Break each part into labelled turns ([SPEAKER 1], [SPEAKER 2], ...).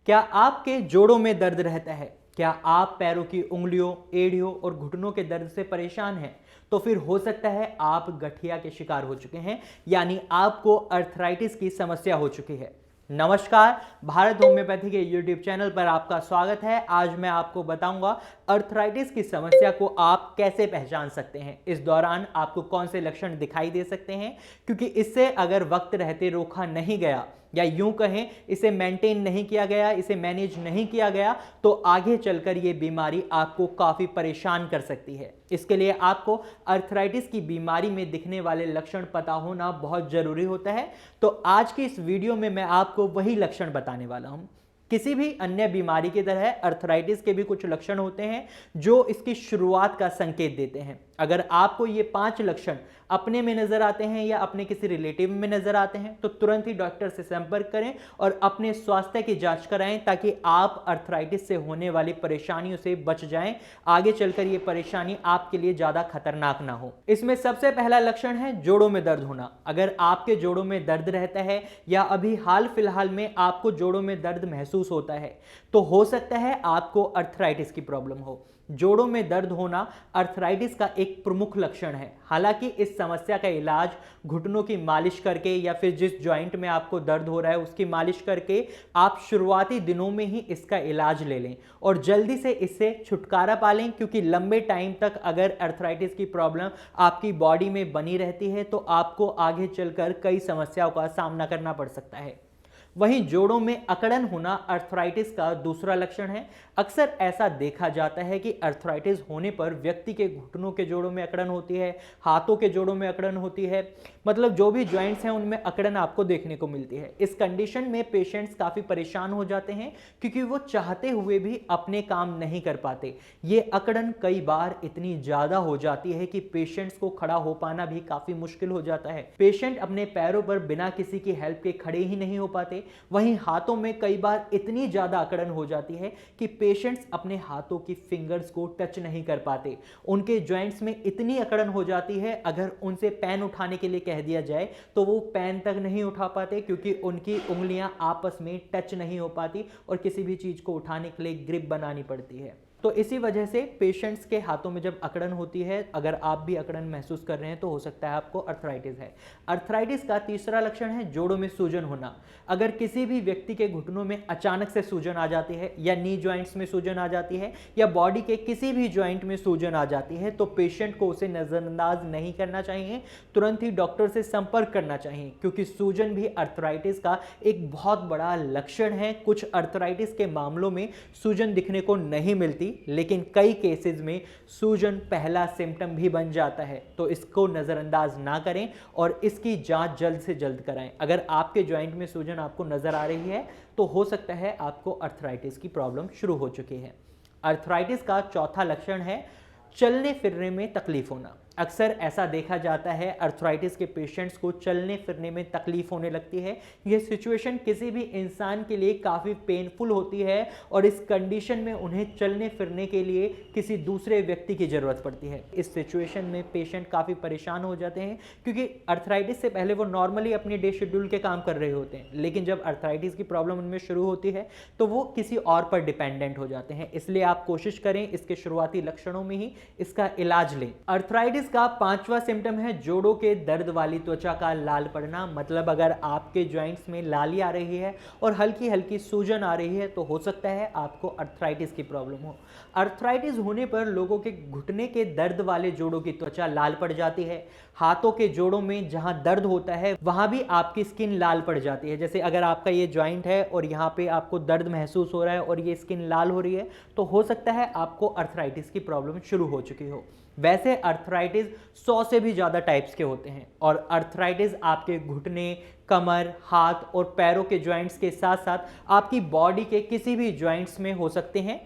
[SPEAKER 1] क्या आपके जोड़ों में दर्द रहता है? क्या आप पैरों की उंगलियों, एड़ियों और घुटनों के दर्द से परेशान हैं? तो फिर हो सकता है आप गठिया के शिकार हो चुके हैं, यानी आपको अर्थराइटिस की समस्या हो चुकी है। नमस्कार, भारत होम्योपैथी के YouTube चैनल पर आपका स्वागत है। आज मैं आपको बताऊंगा अर्थराइटिस की समस्या को आप कैसे पहचान सकते हैं। इस दौरान आपको कौन से लक्षण दिखाई दे सकते हैं, क्योंकि इससे अगर वक्त रहते रोका नहीं गया या यूं कहें इसे मेंटेन नहीं किया गया, इसे मैनेज नहीं किया गया, तो आगे चलकर यह बीमारी आपको काफी परेशान कर सकती है। इसके लिए आपको अर्थराइटिस की बीमारी में दिखने वाले लक्षण पता होना बहुत जरूरी होता है। तो आज की इस वीडियो में मैं आपको वही लक्षण बताने वाला हूं। किसी भी अन्य बीमारी की तरह अर्थराइटिस के भी कुछ लक्षण होते हैं जो इसकी शुरुआत का संकेत देते हैं। अगर आपको ये 5 लक्षण अपने में नजर आते हैं या अपने किसी रिलेटिव में नजर आते हैं तो तुरंत ही डॉक्टर से संपर्क करें और अपने स्वास्थ्य की जांच कराएं, ताकि आप अर्थराइटिस से होने वाली परेशानियों से बच जाएं। आगे चलकर ये परेशानी आपके लिए ज्यादा खतरनाक ना हो। इसमें सबसे पहला लक्षण है जोड़ों में दर्द होना। अगर आपके जोड़ों में दर्द रहता है या अभी हाल फिलहाल में आपको जोड़ों में दर्द महसूस होता है, तो हो सकता है आपको अर्थराइटिस की प्रॉब्लम हो। जोड़ों में दर्द होना अर्थराइटिस का एक प्रमुख लक्षण है। हालांकि इस समस्या का इलाज घुटनों की मालिश करके या फिर जिस जॉइंट में आपको दर्द हो रहा है उसकी मालिश करके आप शुरुआती दिनों में ही इसका इलाज ले लें और जल्दी से इससे छुटकारा पा लें, क्योंकि लंबे टाइम तक अगर अर्थराइटिस की प्रॉब्लम आपकी बॉडी में बनी रहती है तो आपको आगे चलकर कई समस्याओं का सामना करना पड़ सकता है। वहीं जोड़ों में अकड़न होना अर्थराइटिस का दूसरा लक्षण है। अक्सर ऐसा देखा जाता है कि अर्थराइटिस होने पर व्यक्ति के घुटनों के जोड़ों में अकड़न होती है, हाथों के जोड़ों में अकड़न होती है, मतलब जो भी जॉइंट्स हैं उनमें अकड़न आपको देखने को मिलती है। इस कंडीशन में पेशेंट्स काफी परेशान हो जाते हैं, क्योंकि वो चाहते हुए भी अपने काम नहीं कर पाते। ये अकड़न कई बार इतनी ज्यादा हो जाती है कि पेशेंट्स को खड़ा हो पाना भी काफी मुश्किल हो जाता है। पेशेंट अपने पैरों पर बिना किसी की हेल्प के खड़े ही नहीं हो पाते। वहीं हाथों में कई बार इतनी ज्यादा अकड़न हो जाती है कि पेशेंट्स अपने हाथों की फिंगर्स को टच नहीं कर पाते। उनके जॉइंट्स में इतनी अकड़न हो जाती है, अगर उनसे पेन उठाने के लिए कह दिया जाए तो वो पेन तक नहीं उठा पाते, क्योंकि उनकी उंगलियां आपस में टच नहीं हो पाती और किसी भी चीज को उठाने के लिए ग्रिप बनानी पड़ती है। तो इसी वजह से पेशेंट्स के हाथों में जब अकड़न होती है, अगर आप भी अकड़न महसूस कर रहे हैं तो हो सकता है आपको अर्थराइटिस है। अर्थराइटिस का तीसरा लक्षण है जोड़ों में सूजन होना। अगर किसी भी व्यक्ति के घुटनों में अचानक से सूजन आ जाती है या नी जॉइंट्स में सूजन आ जाती है या बॉडी के किसी भी जॉइंट में सूजन आ जाती है, तो पेशेंट को उसे नजरअंदाज नहीं करना चाहिए, तुरंत ही डॉक्टर से संपर्क करना चाहिए, क्योंकि सूजन भी अर्थराइटिस का एक बहुत बड़ा लक्षण है। कुछ अर्थराइटिस के मामलों में सूजन दिखने को नहीं मिलती, लेकिन कई केसेस में सूजन पहला सिम्टम भी बन जाता है। तो इसको नजरअंदाज ना करें और इसकी जांच जल्द से जल्द कराएं। अगर आपके जॉइंट में सूजन आपको नजर आ रही है तो हो सकता है आपको अर्थराइटिस की प्रॉब्लम शुरू हो चुकी है। अर्थराइटिस का चौथा लक्षण है चलने फिरने में तकलीफ होना। अक्सर ऐसा देखा जाता है अर्थराइटिस के पेशेंट्स को चलने फिरने में तकलीफ होने लगती है। यह सिचुएशन किसी भी इंसान के लिए काफ़ी पेनफुल होती है और इस कंडीशन में उन्हें चलने फिरने के लिए किसी दूसरे व्यक्ति की ज़रूरत पड़ती है। इस सिचुएशन में पेशेंट काफ़ी परेशान हो जाते हैं, क्योंकि अर्थराइटिस से पहले वो नॉर्मली अपने डे शेड्यूल के काम कर रहे होते हैं, लेकिन जब अर्थराइटिस की प्रॉब्लम उनमें शुरू होती है तो वो किसी और पर डिपेंडेंट हो जाते हैं। इसलिए आप कोशिश करें इसके शुरुआती लक्षणों में ही इसका इलाज लें। अर्थराइटिस का पांचवा सिम्टम है जोड़ों के दर्द वाली त्वचा का लाल पड़ना। मतलब अगर आपके जॉइंट्स में लाली आ रही है और हल्की हल्की सूजन आ रही है तो हो सकता है आपको अर्थराइटिस की प्रॉब्लम हो। अर्थराइटिस होने पर लोगों के घुटने के दर्द वाले जोड़ों की त्वचा लाल पड़ जाती है। हाथों के जोड़ों में जहां दर्द होता है वहां भी आपकी स्किन लाल पड़ जाती है। जैसे अगर आपका ये जॉइंट है और यहाँ पे आपको दर्द महसूस हो रहा है और ये स्किन लाल हो रही है, तो हो सकता है आपको अर्थराइटिस की प्रॉब्लम शुरू हो चुकी हो। वैसे अर्थराइटिस 100 से भी ज़्यादा टाइप्स के होते हैं और अर्थराइटिस आपके घुटने, कमर, हाथ और पैरों के जॉइंट्स के साथ साथ आपकी बॉडी के किसी भी जॉइंट्स में हो सकते हैं।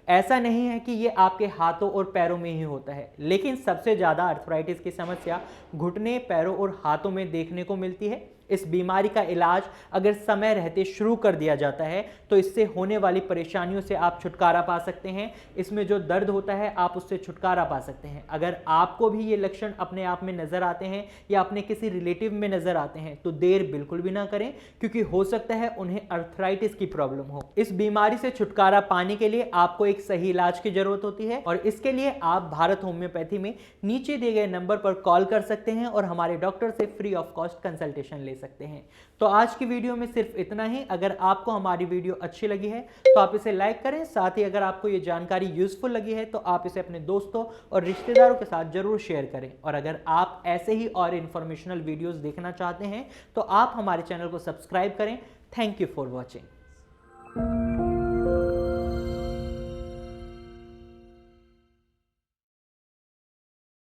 [SPEAKER 1] ऐसा नहीं है कि ये आपके हाथों और पैरों में ही होता है, लेकिन सबसे ज़्यादा अर्थराइटिस की समस्या घुटने, पैरों और हाथों में देखने को मिलती है। इस बीमारी का इलाज अगर समय रहते शुरू कर दिया जाता है तो इससे होने वाली परेशानियों से आप छुटकारा पा सकते हैं। इसमें जो दर्द होता है आप उससे छुटकारा पा सकते हैं। अगर आपको भी ये लक्षण अपने आप में नजर आते हैं या अपने किसी रिलेटिव में नजर आते हैं तो देर बिल्कुल भी ना करें, क्योंकि हो सकता है उन्हें अर्थराइटिस की प्रॉब्लम हो। इस बीमारी से छुटकारा पाने के लिए आपको एक सही इलाज की जरूरत होती है और इसके लिए आप भारत होम्योपैथी में नीचे दिए गए नंबर पर कॉल कर सकते हैं और हमारे डॉक्टर से फ्री ऑफ कॉस्ट कंसल्टेशन ले सकते हैं। तो आज की वीडियो में सिर्फ इतना ही। अगर आपको हमारी वीडियो अच्छी लगी है तो आप इसे लाइक करें। साथ ही अगर आपको ये जानकारी यूजफुल लगी है तो आप इसे अपने दोस्तों और रिश्तेदारों के साथ जरूर शेयर करें। और अगर आप ऐसे ही और इंफॉर्मेशनल वीडियोस देखना चाहते हैं तो आप हमारे चैनल को सब्सक्राइब करें। Thank you for watching.